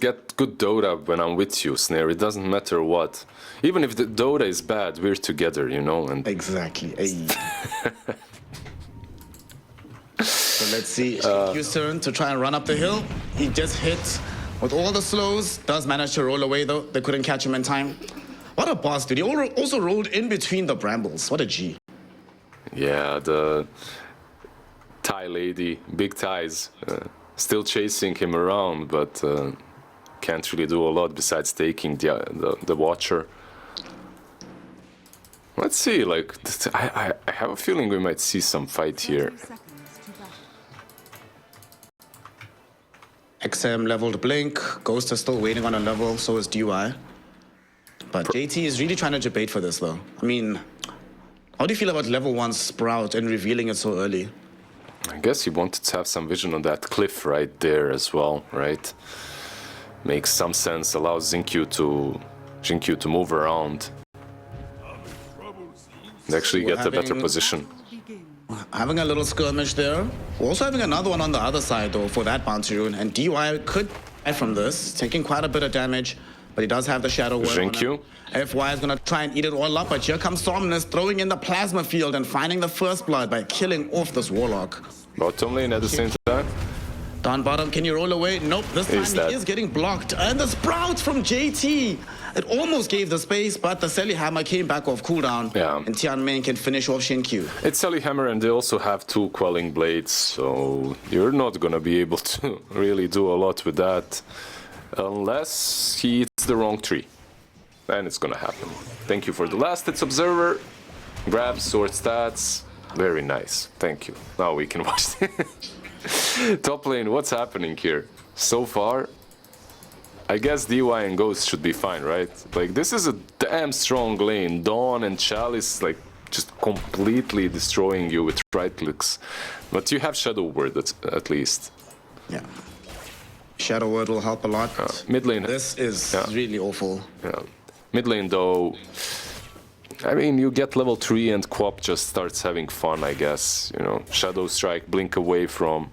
get good Dota when I'm with you, Snare. It doesn't matter what. Even if the Dota is bad, we're together, you know. And exactly. So let's see. Q's turn to try and run up the hill. He just hit with all the slows. Does manage to roll away though. They couldn't catch him in time. What a boss, dude. He also rolled in between the brambles. What a G. Yeah, the Thai lady, big ties, still chasing him around, but can't really do a lot besides taking the Watcher. Let's see, like, I have a feeling we might see some fight here. XM leveled Blink, Ghost is still waiting on a level, so is DY. But JT is really trying to debate for this though. I mean, how do you feel about level 1 Sprout and revealing it so early? I guess he wanted to have some vision on that cliff right there as well, right? Makes some sense, allows Xingqiu to move around. And actually get a better position. Having a little skirmish there. We're also having another one on the other side though for that bounty rune, and DY could die from this, taking quite a bit of damage, but he does have the Shadow Word on him. FY is gonna try and eat it all up, but here comes Somnus throwing in the plasma field and finding the first blood by killing off this Warlock. Bottom lane at the same time. Down bottom, can you roll away? Nope, this time he is getting blocked. And the Sprouts from JT! It almost gave the space, but the Selly Hammer came back off cooldown. Yeah. And Tianming can finish off Xingqiu. It's Selly Hammer, and they also have 2 Quelling Blades, so you're not gonna be able to really do a lot with that. Unless he hits the wrong tree. Then it's gonna happen. Thank you for the last hits, Observer. Grabs, sword stats. Very nice. Thank you. Now we can watch. Top lane, what's happening here? So far, I guess DY and Ghost should be fine, right? Like, this is a damn strong lane. Dawn and Chalice, like, just completely destroying you with right clicks. But you have Shadow Word at least. Yeah. Shadow Word will help a lot. Mid lane. This is really awful. Yeah. Mid lane, though, I mean, you get level 3 and Quap just starts having fun, I guess. You know, Shadow Strike, blink away from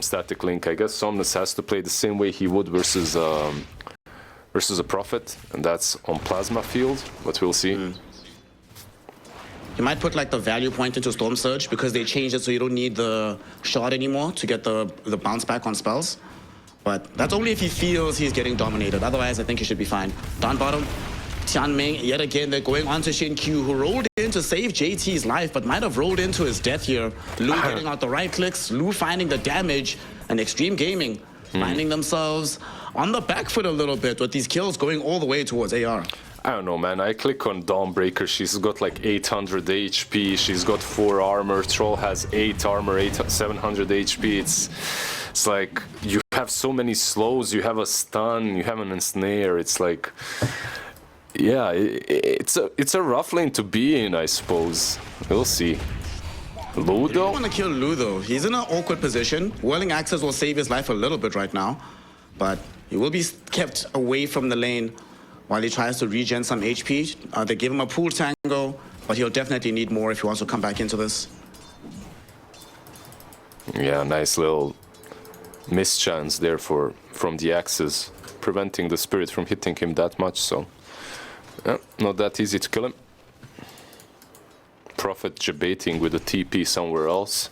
Static Link. I guess Somnus has to play the same way he would versus a Prophet, and that's on Plasma Field, but we'll see. You might put like the value point into Storm Surge because they changed it so you don't need the shot anymore to get the bounce back on spells. But that's only if he feels he's getting dominated. Otherwise, I think he should be fine. Down bottom, Tianming, yet again, they're going on to Xingqiu, who rolled in to save JT's life, but might have rolled into his death here. Lu getting out the right clicks, Lu finding the damage, and Xtreme Gaming finding themselves on the back foot a little bit with these kills going all the way towards AR. I don't know, man. I click on Dawnbreaker. She's got like 800 HP. She's got 4 armor. Troll has 8 armor, 700 HP. It's like you have so many slows. You have a stun. You have an ensnare. It's like, yeah, it's a rough lane to be in, I suppose. We'll see. Ludo? You want to kill Ludo. He's in an awkward position. Whirling Axes will save his life a little bit right now, but he will be kept away from the lane while he tries to regen some HP. They give him a pool tango, but he'll definitely need more if he wants to come back into this. Yeah, nice little mischance there from the axes, preventing the spirit from hitting him that much, so yeah, not that easy to kill him. Prophet debating with a TP somewhere else.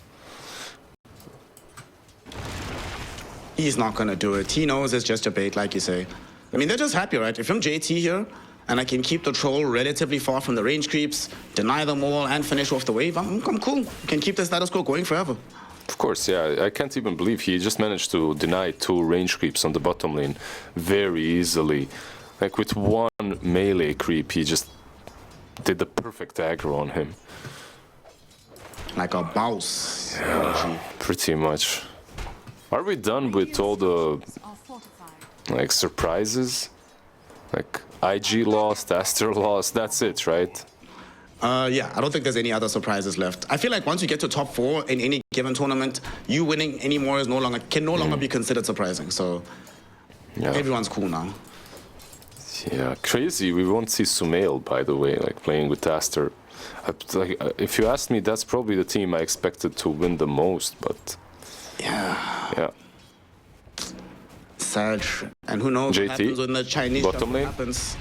He's not gonna do it. He knows it's just a bait, like you say. I mean, they're just happy, right? If I'm JT here, and I can keep the troll relatively far from the range creeps, deny them all, and finish off the wave, I'm cool. Can keep the status quo going forever. Of course, yeah. I can't even believe he just managed to deny 2 range creeps on the bottom lane very easily. Like, with 1 melee creep, he just did the perfect aggro on him. Like a boss. Yeah, pretty much. Are we done with all the, like, surprises? Like, IG lost, Aster lost, that's it, right? Yeah, I don't think there's any other surprises left. I feel like once you get to top 4 in any given tournament, you winning anymore is can no longer be considered surprising. So yeah, everyone's cool now. Yeah, crazy. We won't see Sumail, by the way, like playing with Aster. If you asked me, that's probably the team I expected to win the most, but yeah. Sage. And who knows JT, what happens when the Chinese bottom shuffle lane. happens.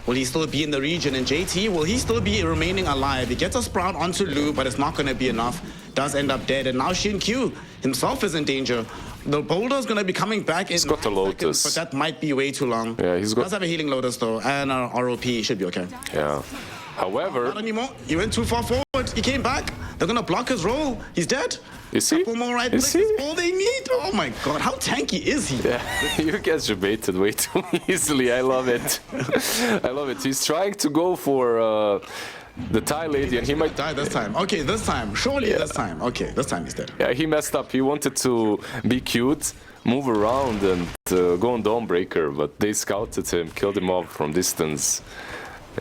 Will he still be in the region? And JT, will he still be remaining alive? He gets a Sprout onto Lu, but it's not going to be enough. Does end up dead. And now Shin Q himself is in danger. The boulder's going to be coming back in He's got a 9 Lotus. seconds, but that might be way too long. Yeah, he's got... Does have a healing Lotus, though, and a ROP. Should be okay. Yeah. However... Not anymore. He went too far forward. He came back. They're going to block his roll. He's dead. You see? Couple more right You clicks see? is all they need. Oh my god, how tanky is he? Yeah, you get debated way too easily. I love it. I love it. He's trying to go for the Thai lady, and he might die this time. Okay, this time. Surely this time. Okay, this time he's dead. Yeah, he messed up. He wanted to be cute, move around, and go on Dawnbreaker, but they scouted him, killed him off from distance.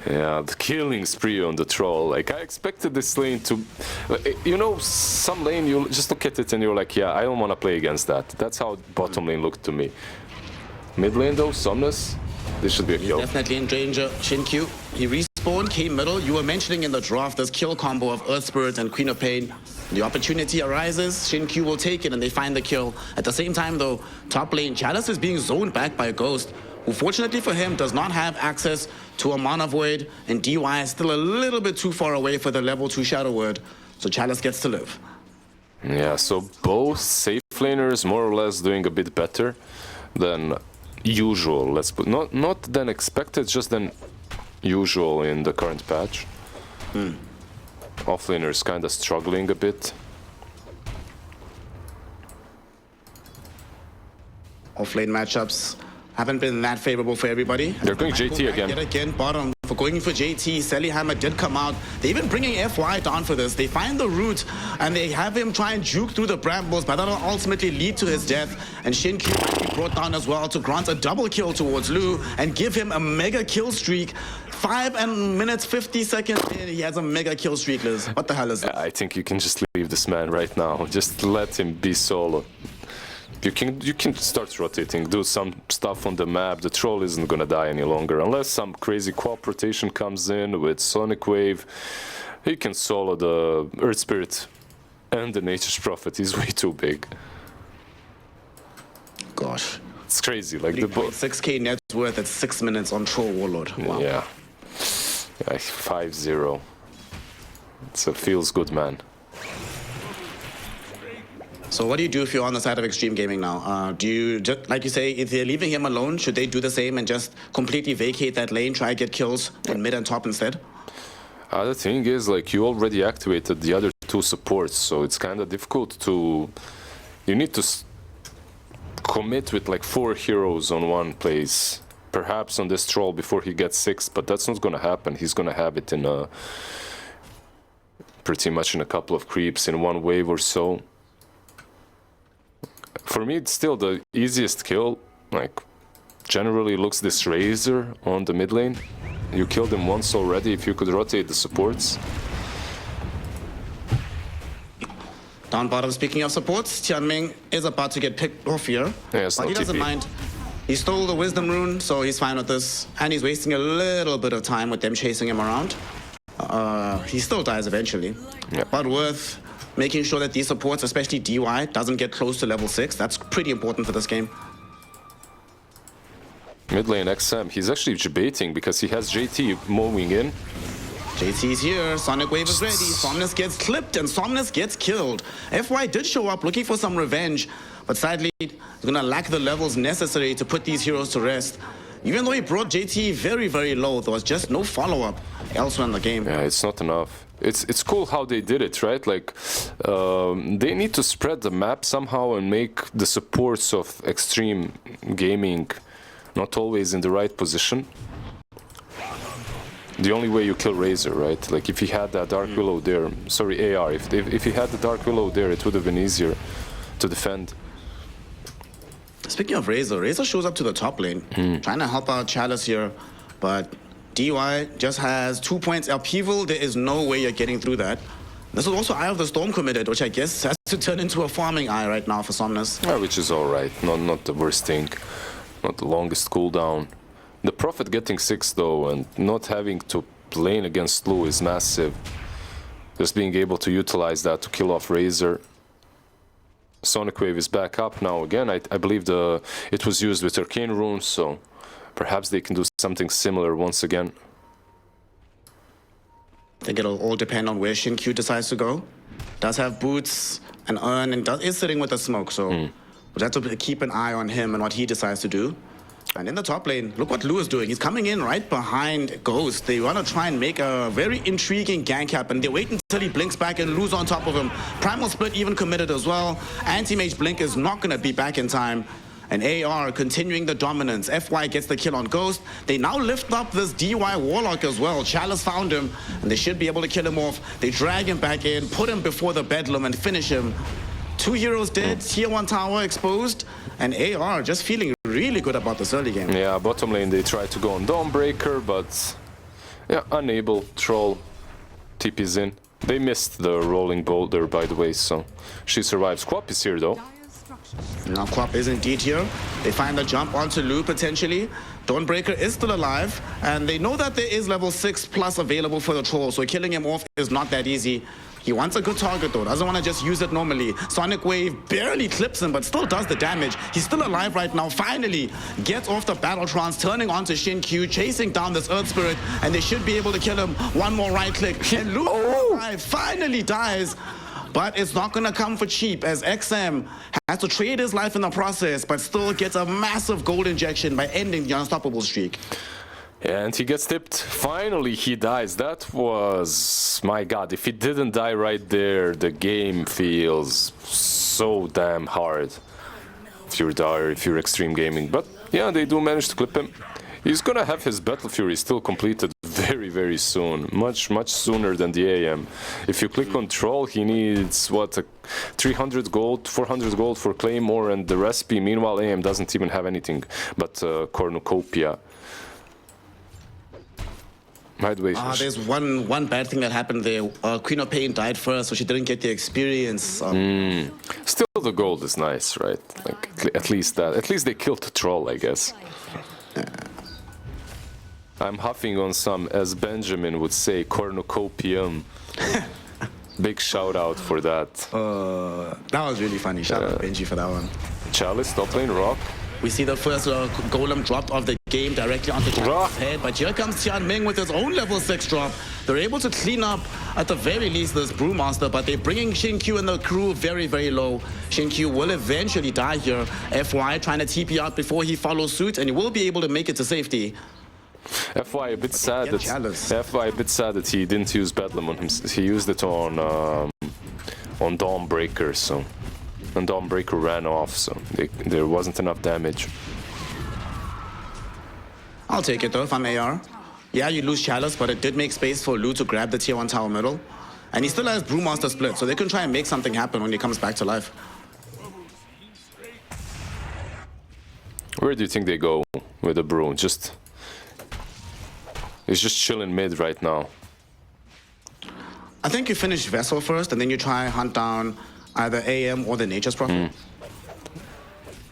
Yeah, the killing spree on the troll. Like, I expected this lane to... You know, some lane, you just look at it and you're like, yeah, I don't want to play against that. That's how bottom lane looked to me. Mid lane, though, Somnus, this should be a kill. Definitely in danger. Shin Q, he respawned, came middle. You were mentioning in the draft this kill combo of Earth Spirit and Queen of Pain. The opportunity arises, Shin Q will take it and they find the kill. At the same time, though, top lane, Chalice is being zoned back by a Ghost, who fortunately for him does not have access to a Mana Void, and DY is still a little bit too far away for the level 2 Shadow Word, so Chalice gets to live. Yeah, so both safe laners more or less doing a bit better than usual, let's put, not than expected, just than usual in the current patch. Offlaners kind of struggling a bit. Offlane matchups haven't been that favorable for everybody. They're going JT again. Yet again, bottom for going for JT. Sellyhammer did come out. They're even bringing FY down for this. They find the root and they have him try and juke through the brambles, but that'll ultimately lead to his death. And Shin Q might be brought down as well to grant a double kill towards Lu and give him a mega kill streak. 5 minutes 50 seconds in, he has a mega kill streak, Liz. What the hell is that? I think you can just leave this man right now. Just let him be solo. You can start rotating, do some stuff on the map. The troll isn't gonna die any longer unless some crazy co-op rotation comes in with Sonic Wave. He can solo the Earth Spirit and the Nature's Prophet. He's way too big. Gosh. It's crazy. Like the 6k net worth at 6 minutes on Troll Warlord. Wow. Yeah. 5-0. It's a feels good, man. So what do you do if you're on the side of Xtreme Gaming now? Do you, just, like you say, if they're leaving him alone, should they do the same and just completely vacate that lane, try to get kills on mid and top instead? The thing is, like, you already activated the other two supports, so it's kind of difficult to... You need to commit with like 4 heroes on one place. Perhaps on this troll before he gets 6, but that's not gonna happen. He's gonna have it in a... pretty much in a couple of creeps, in one wave or so. For me, it's still the easiest kill. Like, generally looks this Razor on the mid lane. You killed him once already. If you could rotate the supports. Down bottom, speaking of supports, Tianming is about to get picked off here. Yeah, but he doesn't mind. He stole the Wisdom Rune, so he's fine with this. And he's wasting a little bit of time with them chasing him around. He still dies eventually. Yeah. But worth making sure that these supports, especially DY, doesn't get close to level 6. That's pretty important for this game. Mid lane XM, he's actually debating because he has JT moving in. JT's here, Sonic Wave is ready, Somnus gets clipped and Somnus gets killed. FY did show up looking for some revenge, but sadly, he's gonna lack the levels necessary to put these heroes to rest. Even though he brought JT very, very low, there was just no follow-up elsewhere in the game. Yeah, it's not enough. It's cool how they did it, right? Like, they need to spread the map somehow and make the supports of Xtreme Gaming not always in the right position. The only way you kill Razor, right? Like, if he had that Dark Willow there, sorry, AR, if he had the Dark Willow there, it would have been easier to defend. Speaking of Razor, Razor shows up to the top lane, trying to help out Chalice here, but DY just has 2 points upheaval. There is no way you're getting through that. This is also Eye of the Storm committed, which I guess has to turn into a farming eye right now for Somnus. Yeah, which is alright, not the worst thing, not the longest cooldown. The Prophet getting 6 though, and not having to lane against Lu is massive. Just being able to utilize that to kill off Razor. Sonic Wave is back up now again. I believe it was used with Arcane Runes, so perhaps they can do something similar once again. I think it'll all depend on where Xin-Q decides to go. Does have boots and Urn and is sitting with the smoke, so we'll have to keep an eye on him and what he decides to do. And in the top lane, look what Lu is doing. He's coming in right behind Ghost. They want to try and make a very intriguing gank happen. They wait until he blinks back and Lu's on top of him. Primal Split even committed as well. Anti-Mage Blink is not going to be back in time. And AR continuing the dominance. FY gets the kill on Ghost. They now lift up this DY Warlock as well. Chalice found him, and they should be able to kill him off. They drag him back in, put him before the Bedlam, and finish him. 2 heroes dead, tier 1 tower exposed, and AR just feeling really good about this early game. Yeah, bottom lane they try to go on Dawnbreaker, but yeah, unable. Troll TP's in. They missed the rolling boulder, by the way, so she survives. Quap is here though. Now Quap is indeed here. They find the jump onto Lu potentially. Dawnbreaker is still alive, and they know that there is level 6+ available for the troll, so killing him off is not that easy. He wants a good target though, doesn't want to just use it normally. Sonic Wave barely clips him, but still does the damage. He's still alive right now, finally gets off the battle trance, turning onto Xin-Q, chasing down this Earth Spirit, and they should be able to kill him. One more right click, and Lu finally dies. But it's not going to come for cheap, as XM has to trade his life in the process, but still gets a massive gold injection by ending the unstoppable streak. And he gets tipped. Finally, he dies. That was... my god, if he didn't die right there, the game feels so damn hard. If you're Dire, if you're Xtreme Gaming. But yeah, they do manage to clip him. He's gonna have his Battle Fury still completed very, very soon. Much sooner than the AM. If you click on Troll, he needs, what, 300 gold, 400 gold for Claymore and the recipe. Meanwhile, AM doesn't even have anything but Cornucopia. By the way, there's one bad thing that happened there. Queen of Pain died first, so she didn't get the experience. Still, the gold is nice, right? Like at least that. At least they killed the troll, I guess. I'm huffing on some, as Benjamin would say, cornucopium. Big shout out for that. That was really funny. Shout out Benji for that one. Chalice, top lane, Rock. We see the first golem dropped off the game directly onto Chalice's head, but here comes Tianming with his own level 6 drop. They're able to clean up, at the very least, this Brewmaster, but they're bringing Xin-Q and the crew very, very low. Xin-Q will eventually die here. FY trying to TP out before he follows suit, and he will be able to make it to safety. FY a bit sad that he didn't use Bedlam on him. He used it on Dawnbreaker, so. And Dawnbreaker ran off, so there wasn't enough damage. I'll take it though if I'm AR. Yeah, you lose Chalice, but it did make space for Lu to grab the tier 1 tower middle. And he still has Brewmaster split, so they can try and make something happen when he comes back to life. Where do you think they go with the Brew? He's just chilling mid right now. I think you finish Vessel first, and then you try hunt down either AM or the Nature's Prophet.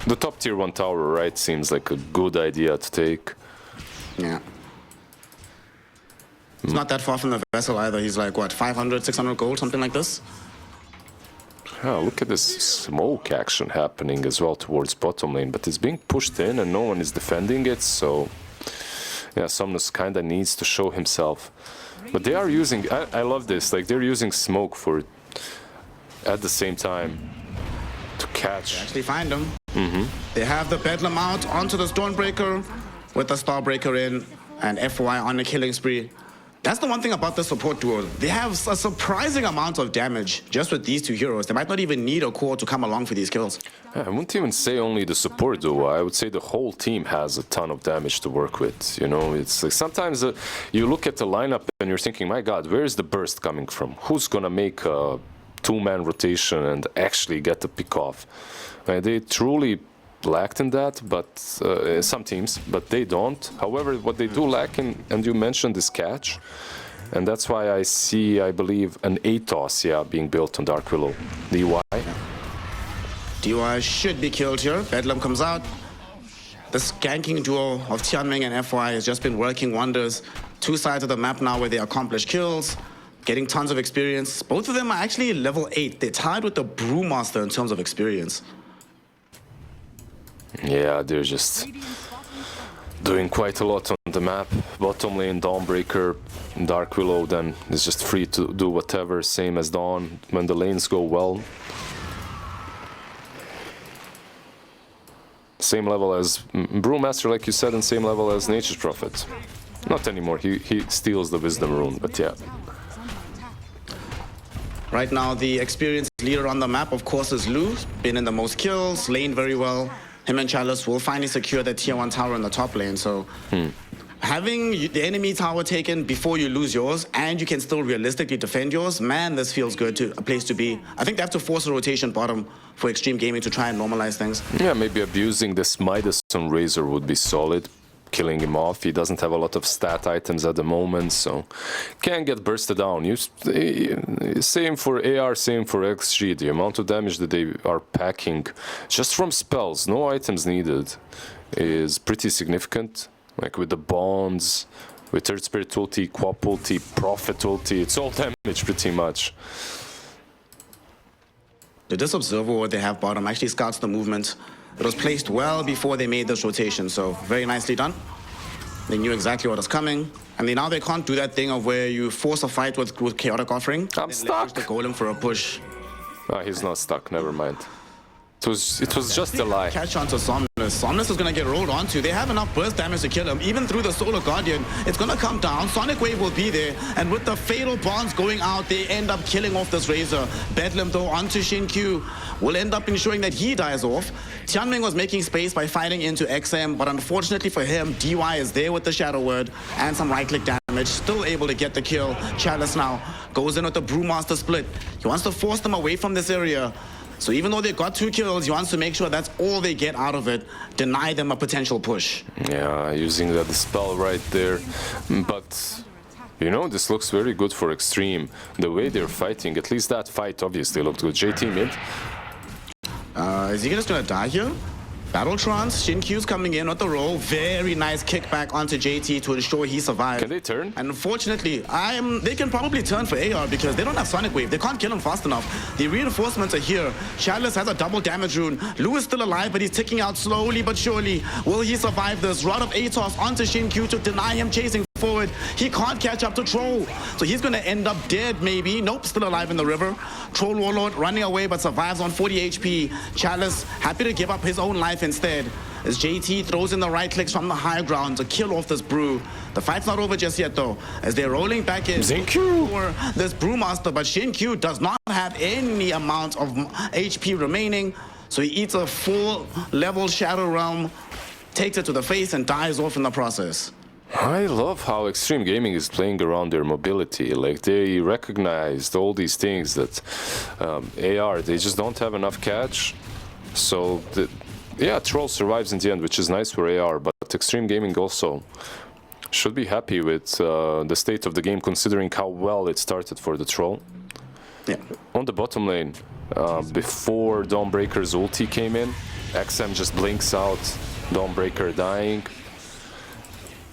The top tier 1 tower, right, seems like a good idea to take. Yeah. It's not that far from the Vessel either. He's like, what, 500, 600 gold, something like this? Oh, look at this smoke action happening as well towards bottom lane, but it's being pushed in and no one is defending it, so... yeah, Somnus kinda needs to show himself. But they are using... I love this, like, they're using smoke for... at the same time to catch. They actually find him. They have the Bedlam out onto the Stormbreaker with the Starbreaker in and FY on a killing spree. That's the one thing about the support duo. They have a surprising amount of damage just with these two heroes. They might not even need a core to come along for these kills. I wouldn't even say only the support duo. I would say the whole team has a ton of damage to work with. You know, it's like sometimes you look at the lineup and you're thinking, my God, where is the burst coming from? Who's gonna make a two-man rotation and actually get the pick off? They truly lacked in that, but some teams, but they don't. However, what they do lack in, and you mentioned, is catch, and that's why I see, I believe, an Atos, being built on Dark Willow. DY. DY should be killed here. Bedlam comes out. The skanking duo of Tianming and FY has just been working wonders. Two sides of the map now where they accomplish kills. getting tons of experience. Both of them are actually level 8. They're tied with the Brewmaster in terms of experience. Yeah, they're just doing quite a lot on the map. Bottom lane, Dawnbreaker, Dark Willow, then is just free to do whatever, same as Dawn when the lanes go well. Same level as Brewmaster, like you said, and same level as Nature's Prophet. Not anymore, he steals the Wisdom Rune, but yeah. Right now, the experienced leader on the map, of course, is Lu. Been in the most kills, laned very well. Him and Chalice will finally secure the tier 1 tower in the top lane, so having the enemy tower taken before you lose yours, and you can still realistically defend yours, man, this feels good, a place to be. I think they have to force a rotation bottom for Xtreme Gaming to try and normalize things. Yeah, maybe abusing this Midas on Razor would be solid. Killing him off. He doesn't have a lot of stat items at the moment, so can get bursted down. Same for AR, same for XG. The amount of damage that they are packing just from spells, no items needed, is pretty significant. Like with the bonds, with Third Spirit ulti, Quap ulti, Prophet ulti, it's all damage pretty much. The Disobserver, what they have bottom, actually scouts the movement. It was placed well before they made this rotation, so very nicely done. They knew exactly what was coming, and now they can't do that thing of where you force a fight with Chaotic Offering. I'm stuck. The Golem for a push. Ah, he's not stuck, never mind. It was just a lie. Catch onto Somnus. Somnus is going to get rolled onto. They have enough burst damage to kill him. Even through the Solar Guardian, it's going to come down. Sonic Wave will be there. And with the fatal bonds going out, they end up killing off this Razor. Bedlam, though, onto Xin-Q. Will end up ensuring that he dies off. Tianming was making space by fighting into XM, but unfortunately for him, DY is there with the Shadow Word and some right-click damage. Still able to get the kill. Chalice now goes in with the Brewmaster split. He wants to force them away from this area. So even though they got 2 kills, he wants to make sure that's all they get out of it. Deny them a potential push. Yeah, using that spell right there. But, you know, this looks very good for Xtreme. The way they're fighting, at least that fight obviously looked good. JT mid. Is he just gonna die here? Battletrons, Xin-Q's coming in with the roll. Very nice kickback onto JT to ensure he survives. Can they turn? And unfortunately, they can probably turn for AR because they don't have Sonic Wave. They can't kill him fast enough. The reinforcements are here. Chalice has a double damage rune. Lu is still alive, but he's ticking out slowly but surely. Will he survive this? Rod of Atos onto Xin-Q to deny him chasing forward. He can't catch up to Troll. So he's going to end up dead, maybe. Nope, still alive in the river. Troll Warlord running away, but survives on 40 HP. Chalice happy to give up his own life instead, as JT throws in the right clicks from the high ground to kill off this Brew. The fight's not over just yet, though, as they're rolling back in for this Brewmaster, but Xin-Q does not have any amount of HP remaining, so he eats a full-level Shadow Realm, takes it to the face, and dies off in the process. I love how Xtreme Gaming is playing around their mobility. Like, they recognized all these things that AR, they just don't have enough catch. So, yeah, Troll survives in the end, which is nice for AR, but Xtreme Gaming also should be happy with the state of the game, considering how well it started for the Troll. Yeah. On the bottom lane, before Dawnbreaker's ulti came in, XM just blinks out, Dawnbreaker dying.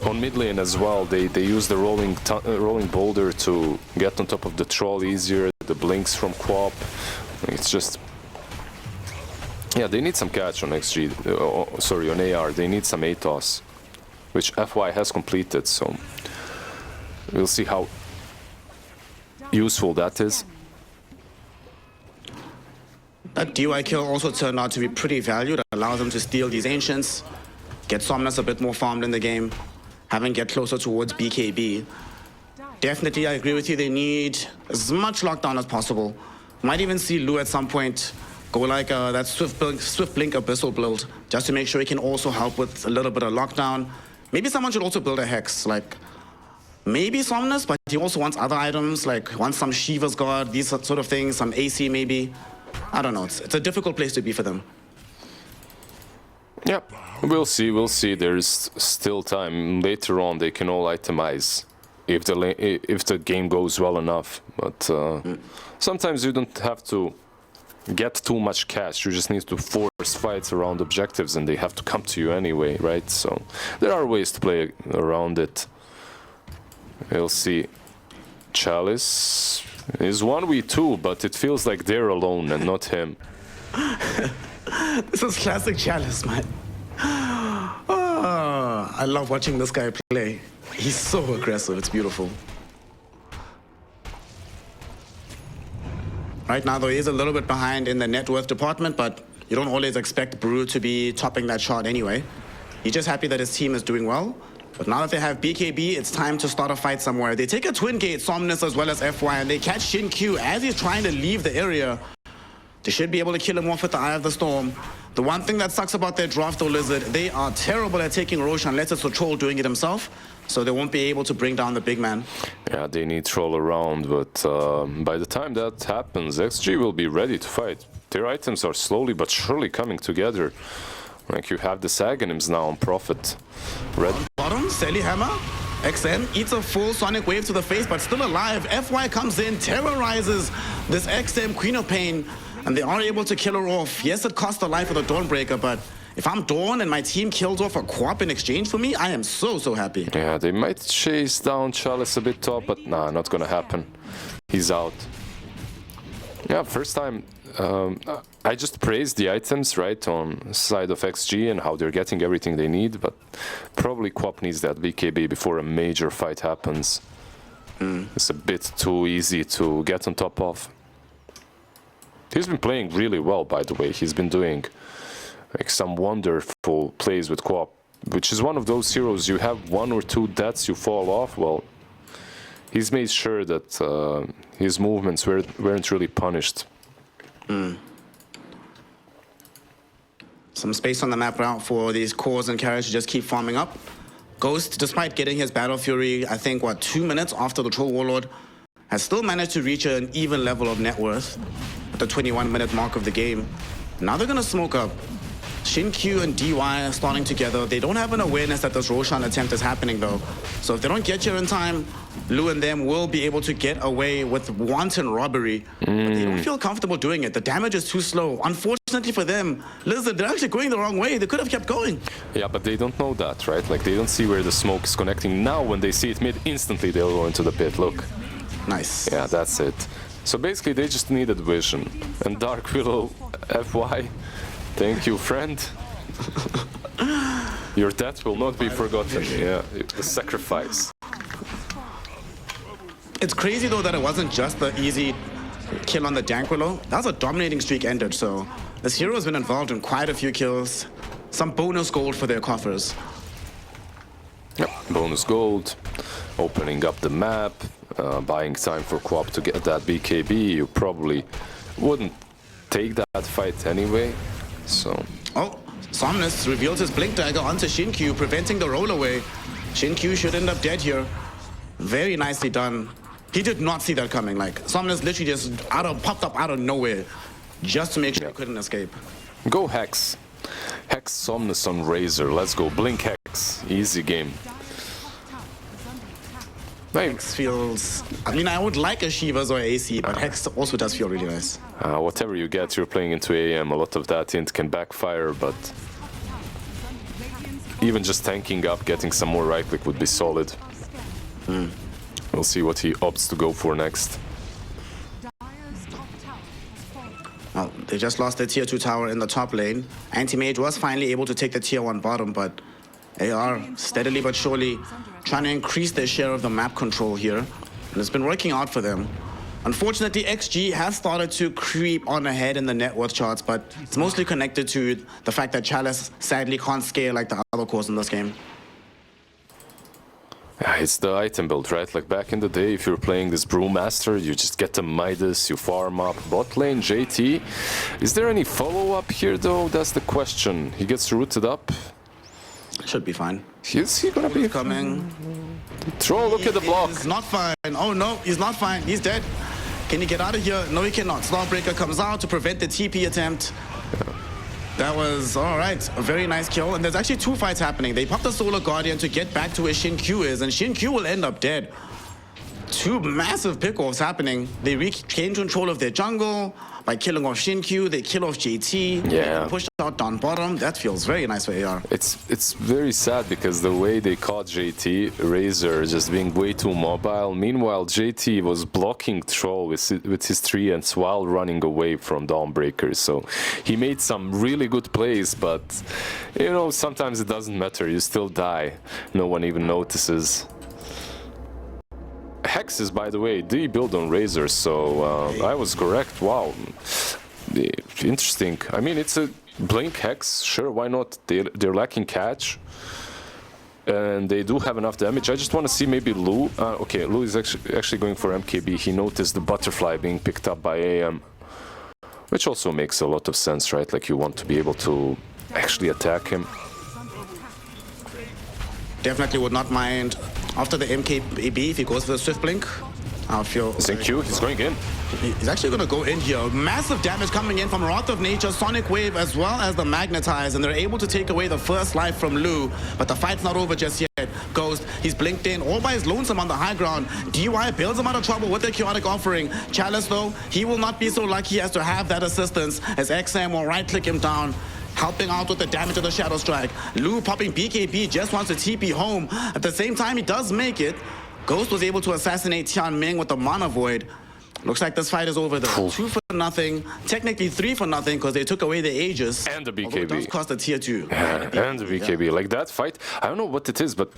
On mid lane as well, they use the rolling boulder to get on top of the Troll easier, the blinks from Quap. It's just... Yeah, they need some catch on XG, sorry, on AR, they need some Atos, which FY has completed, so we'll see how useful that is. That DY kill also turned out to be pretty valued. It allows them to steal these Ancients, get Somnus a bit more farmed in the game, have him get closer towards BKB. Definitely, I agree with you, they need as much lockdown as possible. Might even see Lu at some point go like that Swift Blink Abyssal build, just to make sure he can also help with a little bit of lockdown. Maybe someone should also build a Hex, like maybe Somnus, but he also wants other items, like wants some Shiva's Guard, these sort of things, some AC maybe. I don't know, it's a difficult place to be for them. Yep, we'll see. There's still time. Later on, they can all itemize if the game goes well enough. But sometimes you don't have to get too much cash. You just need to force fights around objectives, and they have to come to you anyway, right? So there are ways to play around it. We'll see. Chalice is 1v2, but it feels like they're alone and not him. This is classic Chalice, man. Oh, I love watching this guy play. He's so aggressive, it's beautiful. Right now, though, he is a little bit behind in the net worth department, but you don't always expect Brew to be topping that chart anyway. He's just happy that his team is doing well. But now that they have BKB, it's time to start a fight somewhere. They take a twin gate, Somnus as well as FY, and they catch Xin-Q as he's trying to leave the area. They should be able to kill him off with the Eye of the Storm. The one thing that sucks about their draft, though, Lizard, they are terrible at taking Rosh unless it's a troll doing it himself. So they won't be able to bring down the big man. Yeah, they need troll around, but by the time that happens, XG will be ready to fight. Their items are slowly but surely coming together. Like, you have the Saganims now on Prophet. Red. Bottom, Sally Hammer. XN eats a full Sonic Wave to the face, but still alive. FY comes in, terrorizes this XM Queen of Pain, and they are able to kill her off. Yes, it cost the life of the Dawnbreaker, but if I'm Dawn and my team kills off a co-op in exchange for me, I am so happy. Yeah, they might chase down Chalice a bit top, but nah, not gonna happen. He's out. Yeah, first time. I just praised the items, right, on side of XG and how they're getting everything they need, but probably Quap needs that BKB before a major fight happens. It's a bit too easy to get on top of. He's been playing really well, by the way. He's been doing like some wonderful plays with Quap, which is one of those heroes you have 1 or 2 deaths, you fall off. Well, he's made sure that his movements weren't really punished. Some space on the map now for these cores and carriers to just keep farming up. Ghost, despite getting his Battle Fury, I think, 2 minutes after the Troll Warlord, has still managed to reach an even level of net worth at the 21-minute mark of the game. Now they're going to smoke up. Xin-Q and DY are starting together. They don't have an awareness that this Roshan attempt is happening, though. So if they don't get here in time, Lou and them will be able to get away with wanton robbery. But they don't feel comfortable doing it. The damage is too slow. Unfortunately for them, Lizard, they're actually going the wrong way. They could have kept going. Yeah, but they don't know that, right? Like, they don't see where the smoke is connecting. Now, when they see it mid, instantly they'll go into the pit. Look. Nice. Yeah, that's it. So basically, they just needed vision. And Dark Willow, FY, thank you, friend. Your death will not be forgotten. Yeah, the sacrifice. It's crazy, though, that it wasn't just the easy kill on the Dank Willow. That was a dominating streak ended, so this hero has been involved in quite a few kills. Some bonus gold for their coffers. Yep, bonus gold, opening up the map, buying time for Quap to get that BKB. You probably wouldn't take that fight anyway, so... Oh, Somnus reveals his Blink Dagger onto Xin-Q, preventing the roll away. Xin-Q should end up dead here. Very nicely done. He did not see that coming. Like, Somnus literally just popped up out of nowhere just to make sure he couldn't escape. Go Hex. Hex Somnus on Razor. Let's go. Blink Hex. Easy game. Hex feels... I mean, I would like a Shivas or AC, but Hex also does feel really nice. Whatever you get, you're playing into AM. A lot of that int can backfire, but... even just tanking up, getting some more right click would be solid. We'll see what he opts to go for next. Well, they just lost their tier 2 tower in the top lane. Anti-Mage was finally able to take the tier 1 bottom, but they are steadily but surely trying to increase their share of the map control here. And it's been working out for them. Unfortunately, XG has started to creep on ahead in the net worth charts, but it's mostly connected to the fact that Chalice sadly can't scale like the other cores in this game. Yeah, it's the item build, right? Like back in the day, if you're playing this Brewmaster, you just get the Midas, you farm up. Bot lane, JT. Is there any follow-up here, though? That's the question. He gets rooted up. Should be fine. Is he gonna be coming? Troll, look at the block. He's not fine. Oh no, he's not fine. He's dead. Can he get out of here? No, he cannot. Slawbreaker comes out to prevent the TP attempt. That was, all right, a very nice kill. And there's actually 2 fights happening. They pop the Solar Guardian to get back to where Xin-Q is, and Xin-Q will end up dead. 2 massive pick-offs happening. They regain control of their jungle, by killing off Shinkyu, they kill off JT, Yeah. they push out down bottom. That feels very nice for AR. It's very sad because the way they caught JT, Razor just being way too mobile. Meanwhile, JT was blocking Troll with his treants while running away from Dawnbreaker. So he made some really good plays, but you know, sometimes it doesn't matter. You still die. No one even notices. Hexes, by the way, do build on Razor, so I was correct. Wow, interesting. I mean, it's a Blink Hex, sure, why not? They're lacking catch, and they do have enough damage. I just want to see maybe Lu. Okay, Lu is actually going for MKB. He noticed the butterfly being picked up by AM, which also makes a lot of sense, right? Like you want to be able to actually attack him. Definitely would not mind after the MKB if he goes for the Swift Blink. I feel... Q, he's going in. He's actually going to go in here. Massive damage coming in from Wrath of Nature, Sonic Wave, as well as the Magnetize, and they're able to take away the first life from Lu, but the fight's not over just yet. Ghost, he's blinked in, all by his lonesome on the high ground. DY bails him out of trouble with the Chaotic Offering. Chalice, though, he will not be so lucky as to have that assistance, as XM will right-click him down, helping out with the damage of the Shadow Strike. Lu popping BKB, just wants to TP home. At the same time, he does make it. Ghost was able to assassinate Tian Ming with the Mana Void. Looks like this fight is over though. 2-0, technically 3-0 because they took away the Aegis. And the BKB. Although it does cost a tier 2. Yeah, and the BKB. Yeah. Like that fight, I don't know what it is, but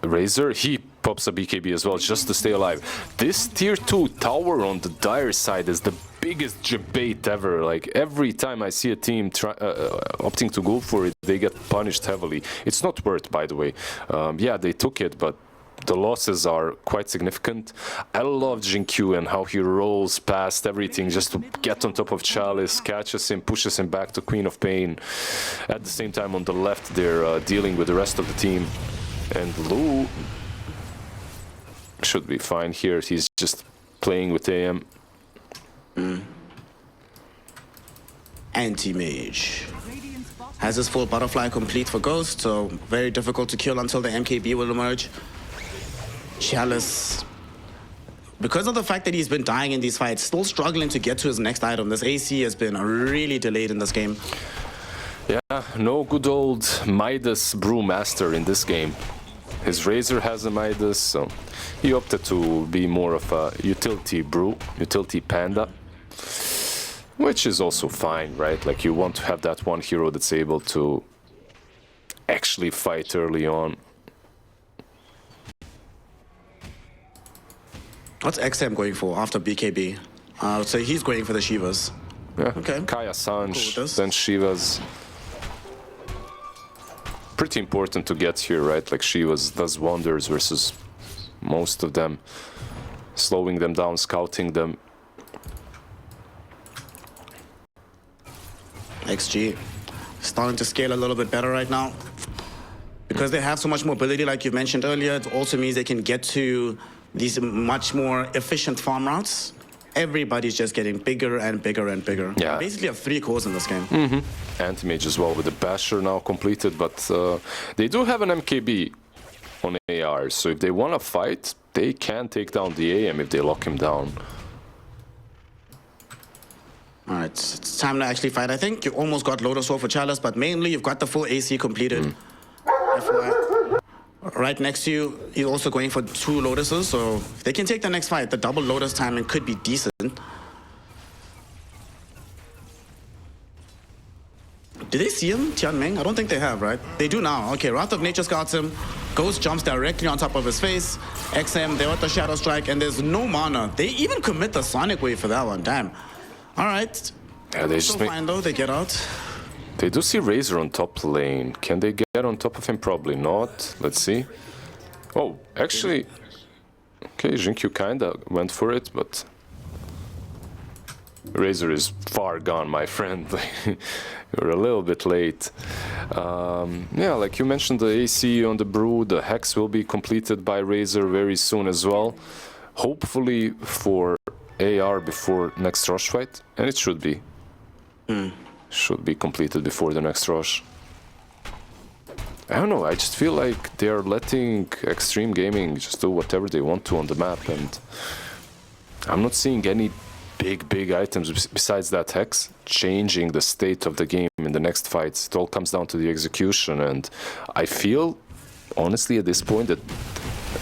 Razor, he pops a BKB as well just to stay alive. This tier 2 tower on the Dire side is the biggest debate ever. Like every time I see a team opting to go for it, they get punished heavily. It's not worth, by the way. Yeah, they took it, but the losses are quite significant. I love Jinkyu and how he rolls past everything just to get on top of Chalice, catches him, pushes him back to Queen of Pain. At the same time, on the left, they're dealing with the rest of the team. And Lu should be fine here. He's just playing with AM. Anti-Mage has his full butterfly complete for Ghost, so very difficult to kill until the MKB will emerge. Chalice, because of the fact that he's been dying in these fights, still struggling to get to his next item. This AC has been really delayed in this game. Yeah, no good old Midas Brewmaster in this game. His Razor has a Midas, so he opted to be more of a utility brew, utility panda. Which is also fine, right? Like you want to have that one hero that's able to actually fight early on. What's XM going for after BKB? I would say he's going for the Shivas. Yeah, okay. Kaya Sanj, Cool then Shivas. Pretty important to get here, right? Like Shivas does wonders versus most of them. Slowing them down, scouting them. XG starting to scale a little bit better right now. Because they have so much mobility, like you mentioned earlier, it also means they can get to these much more efficient farm routes. Everybody's just getting bigger and bigger and bigger. Yeah. Basically have 3 cores in this game. Anti-Mage as well with the Basher now completed, but they do have an MKB on AR, so if they want to fight, they can take down the AM if they lock him down. Alright, it's time to actually fight. I think you almost got Lotus Sword for Chalice, but mainly you've got the full AC completed. FYI. Right next to you, he's also going for 2 Lotuses, so if they can take the next fight, the double Lotus timing could be decent. Did they see him, Tian Ming? I don't think they have, right? They do now. Okay, Wrath of Nature scouts him. Ghost jumps directly on top of his face. XM, they're with the Shadow Strike, and there's no mana. They even commit the Sonic Wave for that one, damn. Alright. Yeah, they just fine though, they get out. They do see Razor on top lane. Can they get on top of him? Probably not. Let's see. Oh, actually... Okay, Jinkyu kinda went for it, but... Razor is far gone, my friend. You're a little bit late. Yeah, like you mentioned, the AC on the Brew, the Hex will be completed by Razor very soon as well. Hopefully for AR before next Rush fight, and it should be. Should be completed before the next Rush. I don't know, I just feel like they are letting Xtreme Gaming just do whatever they want to on the map, and I'm not seeing any big items besides that Hex, changing the state of the game in the next fights. It all comes down to the execution, and I feel, honestly, at this point, that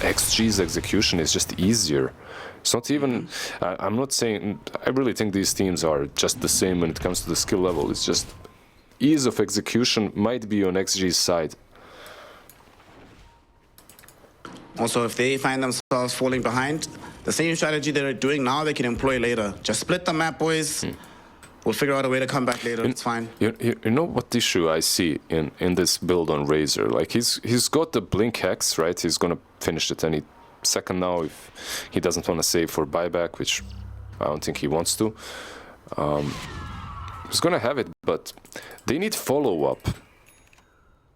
XG's execution is just easier. It's not even, I'm not saying, I really think these teams are just the same when it comes to the skill level. It's just ease of execution might be on XG's side. Also, if they find themselves falling behind, the same strategy they're doing now, they can employ later. Just split the map, boys. We'll figure out a way to come back later. It's fine. You know what issue I see in this build on Razor? Like, he's got the Blink Hex, right? He's going to finish it any second now if he doesn't want to save for buyback, which I don't think he wants to. He's going to have it, but they need follow-up.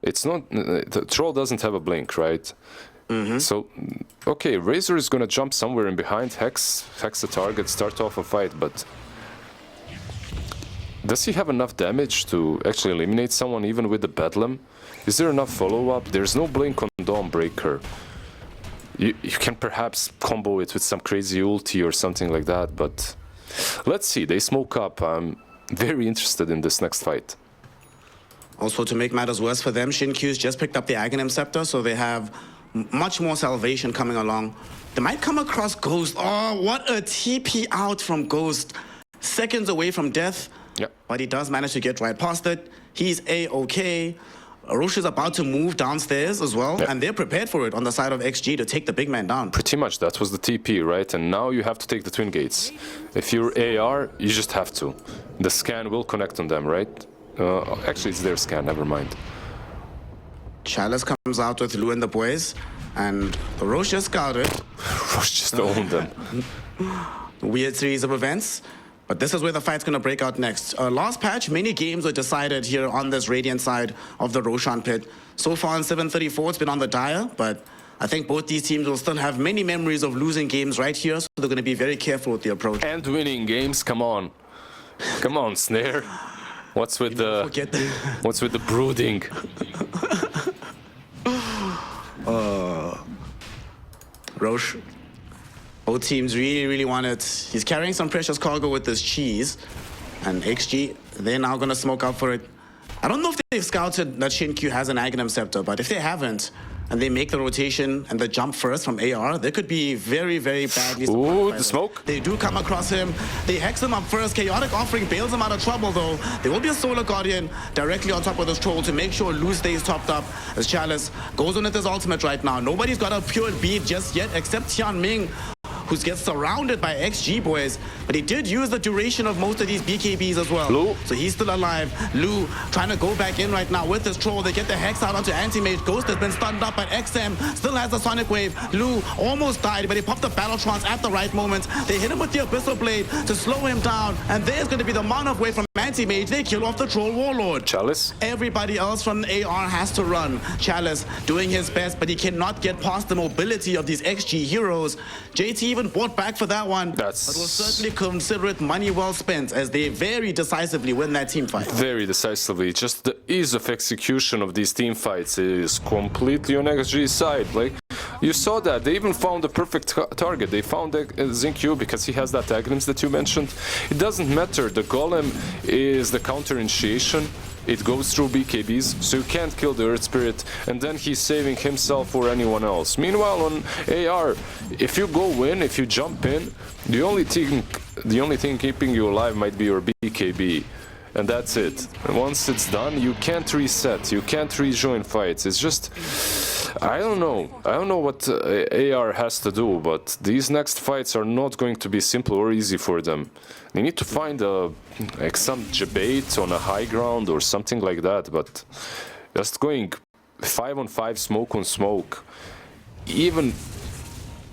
It's not... The Troll doesn't have a Blink, right? So, okay, Razor is gonna jump somewhere in behind, hex the target, start off a fight, but does he have enough damage to actually eliminate someone even with the Bedlam? Is there enough follow-up? There's no blink on Dawnbreaker. You can perhaps combo it with some crazy ulti or something like that, but let's see, they smoke up. I'm very interested in this next fight. Also, to make matters worse for them, Shinq's just picked up the Aghanim Scepter, so they have much more salvation coming along. They might come across Ghost. Oh, what a TP out from Ghost. Seconds away from death. Yep. But he does manage to get right past it. He's A-okay. Roche is about to move downstairs as well, and they're prepared for it on the side of XG to take the big man down. Pretty much, that was the TP, right? And now you have to take the Twin Gates. If you're AR, you just have to. The scan will connect on them, right? Actually, it's their scan, never mind. Chalice comes out with Lou and the boys, and the Roche just scouted. Roche just owned them. Weird series of events, but this is where the fight's gonna break out next. Last patch, many games were decided here on this Radiant side of the Roshan pit. So far in 734, it's been on the dire, but I think both these teams will still have many memories of losing games right here, so they're gonna be very careful with the approach. And winning games, come on. Come on, Snare. What's with the brooding? Roche, both teams really want it. He's carrying some precious cargo with this cheese, and XG, they're now gonna smoke up for it. I don't know if they've scouted that Shinq has an Aghanim Scepter, but if they haven't, and they make the rotation and the jump first from AR, they could be very badly. Ooh, the smoke. They do come across him. They hex him up first. Chaotic Offering bails him out of trouble, though. There will be a Solar Guardian directly on top of this Troll to make sure Lou stays topped up as Chalice goes on with his ultimate right now. Nobody's got a pure beat just yet except Tianming, who gets surrounded by XG boys, but he did use the duration of most of these BKBs as well. Lou. So he's still alive. Lou trying to go back in right now with this Troll. They get the Hex out onto Anti-Mage. Ghost has been stunned up, but XM still has the Sonic Wave. Lou almost died, but he popped the Battle Trance at the right moment. They hit him with the Abyssal Blade to slow him down, and there's going to be the Mana Wave from Anti-Mage. They kill off the Troll Warlord. Chalice. Everybody else from AR has to run. Chalice doing his best, but he cannot get past the mobility of these XG heroes. JT even bought back for that one, but will certainly consider it money well spent as they very decisively win that team fight. Very decisively. Just the ease of execution of these team fights is completely on XG's side. Like, you saw that. They even found the perfect target. They found Xingqiu because he has that Aghanims that you mentioned. It doesn't matter. The Golem is the counter initiation. It goes through BKBs, so you can't kill the Earth Spirit, and then he's saving himself or anyone else. Meanwhile, on AR, if you go in, if you jump in, the only thing keeping you alive might be your BKB, and that's it. And once it's done, you can't reset, you can't rejoin fights. It's just, I don't know what AR has to do, but these next fights are not going to be simple or easy for them. They need to find like some debate on a high ground or something like that, but just going 5-on-5 smoke on smoke, even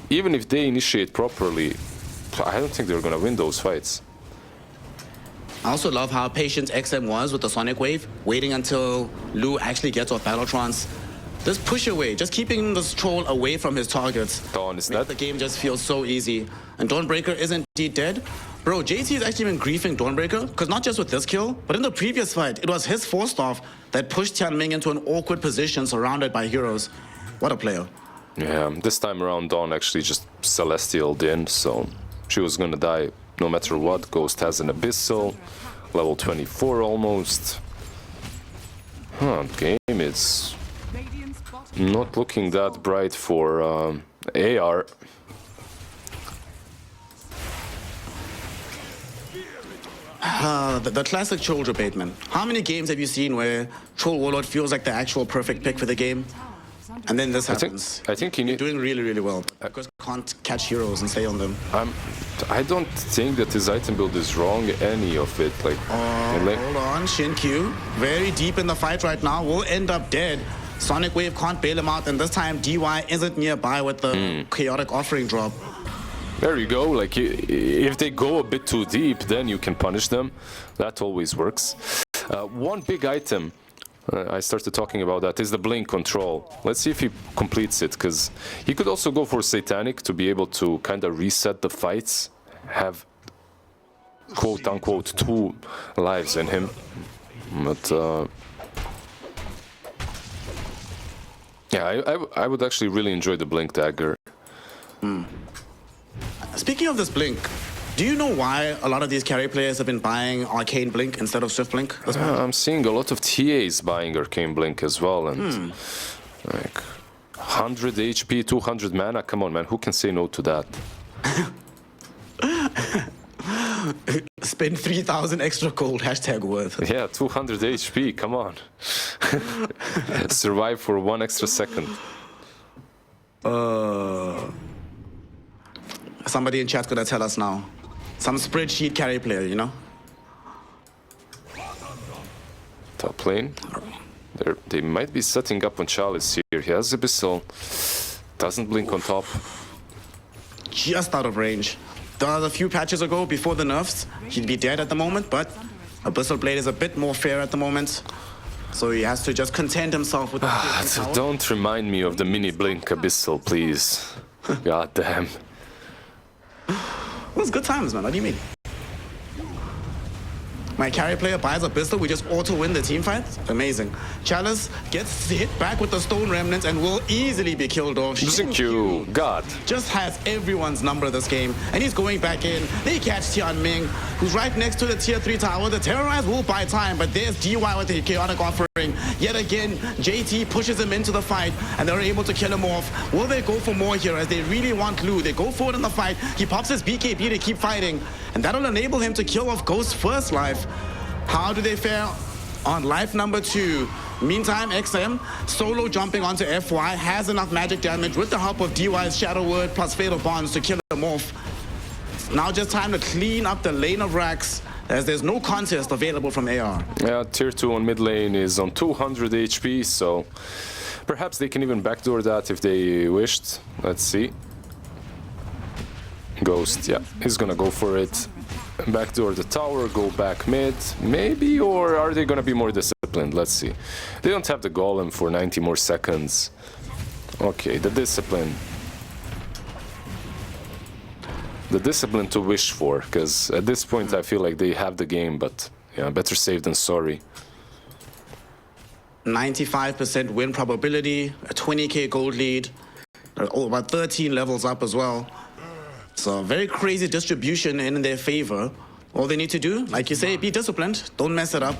if they initiate properly, I don't think they're gonna win those fights. I also love how patient XM was with the Sonic Wave, waiting until Lou actually gets off Battle Trance. This push away, just keeping this Troll away from his targets, makes the game just feel so easy. And Dawnbreaker is indeed dead. Bro, JT has actually been griefing Dawnbreaker, because not just with this kill, but in the previous fight, it was his forced off that pushed Tianming into an awkward position surrounded by heroes. What a player. Yeah, this time around Dawn actually just Celestial'd in, so she was gonna die no matter what. Ghost has an Abyssal, level 24 almost. Game is not looking that bright for AR. The classic troll debate, man. How many games have you seen where Troll Warlord feels like the actual perfect pick for the game? And then this happens. I think he You're doing really, really well. Because you can't catch heroes and stay on them. I don't think that his item build is wrong, any of it. Like, hold on, Shin-Q. Very deep in the fight right now. Will end up dead. Sonic Wave can't bail him out. And this time, DY isn't nearby with the chaotic offering drop. There you go. Like, if they go a bit too deep, then you can punish them. That always works. One big item, I started talking about that, is the blink control. Let's see if he completes it, because he could also go for Satanic to be able to kind of reset the fights, have quote-unquote 2 lives in him. But, yeah, I would actually really enjoy the blink dagger. Speaking of this blink, do you know why a lot of these carry players have been buying Arcane Blink instead of Swift Blink? I'm seeing a lot of TAs buying Arcane Blink as well, and like 100 HP, 200 mana. Come on, man, who can say no to that? Spend 3,000 extra gold, #worth. Yeah, 200 HP, come on. Survive for 1 extra second. Somebody in chat's gonna tell us now. Some spreadsheet carry player, you know? Top lane. They might be setting up on Chalice here. He has Abyssal. Doesn't blink on top. Just out of range. There was a few patches ago, before the nerfs, he'd be dead at the moment, but Abyssal Blade is a bit more fair at the moment. So he has to just content himself with the Don't remind me of the mini blink Abyssal, please. God damn. It was good times, man. What do you mean? My carry player buys a pistol, we just auto-win the team fight. Amazing. Chalice gets hit back with the Stone Remnants and will easily be killed off. Shin-Q, God. Just has everyone's number this game, and he's going back in. They catch Tianming, who's right next to the tier 3 tower. The Terrorize will buy time, but there's DY with the chaotic offering. Yet again, JT pushes him into the fight, and they're able to kill him off. Will they go for more here as they really want Lu? They go for it in the fight. He pops his BKB to keep fighting, and that'll enable him to kill off Ghost's first life. How do they fare on life number 2? Meantime, XM, solo jumping onto FY, has enough magic damage with the help of DY's Shadow Word plus Fatal Bonds to kill him off. Now just time to clean up the lane of racks, as there's no contest available from AR. Yeah, tier 2 on mid lane is on 200 HP, so perhaps they can even backdoor that if they wished. Let's see. Ghost, yeah, he's gonna go for it. Backdoor the tower, go back mid, maybe, or are they gonna be more disciplined? Let's see. They don't have the golem for 90 more seconds. Okay, the discipline. The discipline to wish for, because at this point I feel like they have the game, but yeah, better safe than sorry. 95% win probability, a 20k gold lead, about 13 levels up as well. So very crazy distribution in their favor. All they need to do, like you say, be disciplined, don't mess it up.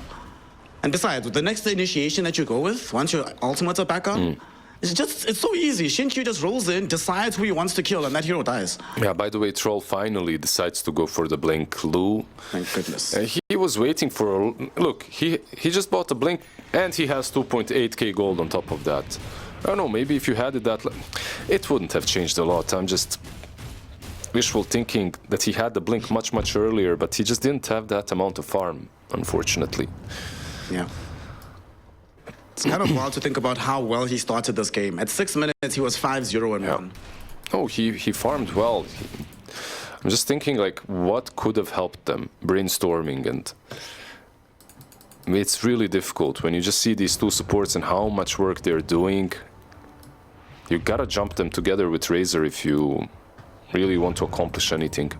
And besides, with the next initiation that you go with, once your ultimates are back up, it's so easy. Shin-Q just rolls in, decides who he wants to kill, and that hero dies. Yeah, by the way, Troll finally decides to go for the blink Lu. Thank goodness. He was waiting for... Look, he just bought the blink, and he has 2.8k gold on top of that. I don't know, maybe if you had it that... It wouldn't have changed a lot. I'm just... wishful thinking that he had the blink much earlier, but he just didn't have that amount of farm, unfortunately. Yeah. It's kind of wild to think about how well he started this game. At 6 minutes, he was 5-0-1. Oh, he farmed well. I'm just thinking, like, what could have helped them? Brainstorming, and it's really difficult when you just see these two supports and how much work they're doing. You gotta jump them together with Razor if you really want to accomplish anything.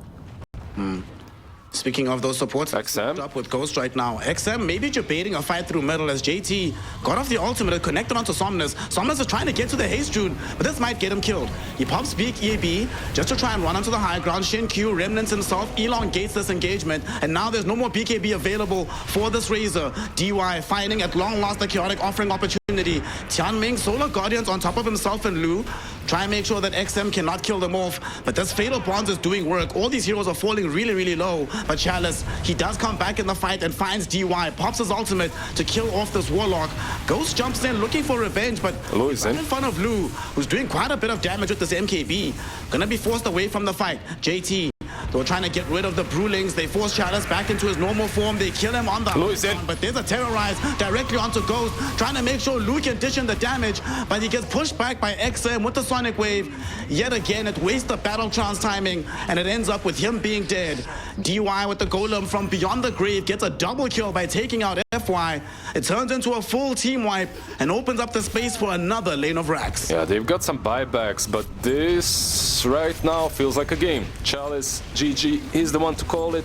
Speaking of those supports, XM? up with Ghost right now. XM maybe debating a fight through middle as JT got off the ultimate, connected onto Somnus. Somnus is trying to get to the haste rune, but this might get him killed. He pops big EAB just to try and run onto the high ground. Shin Q remnants himself, elongates this engagement, and now there's no more BKB available for this Razor. DY finding at long last the chaotic offering opportunity. Tianming, Solar Guardians on top of himself and Lu. Try and make sure that XM cannot kill them off, but this Fatal Bonds is doing work. All these heroes are falling really, really low, but Chalice, he does come back in the fight and finds DY, pops his ultimate to kill off this Warlock. Ghost jumps in looking for revenge, but right in front of Lu, who's doing quite a bit of damage with this MKB. Gonna be forced away from the fight. JT, they were trying to get rid of the Brewlings. They force Chalice back into his normal form. They kill him on the ground, but there's a Terrorize directly onto Ghost, trying to make sure Lu can dish in the damage, but he gets pushed back by XM with the Sonic Wave. Yet again, it wastes the battle trance timing, and it ends up with him being dead. DY with the Golem from beyond the grave gets a double kill by taking out FY. It turns into a full team wipe and opens up the space for another lane of racks. Yeah, they've got some buybacks, but this right now feels like a game. Chalice, GG, he's the one to call it.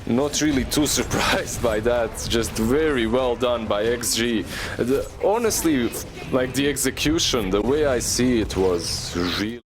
Not really too surprised by that. Just very well done by XG. Honestly, like the execution, the way I see it was really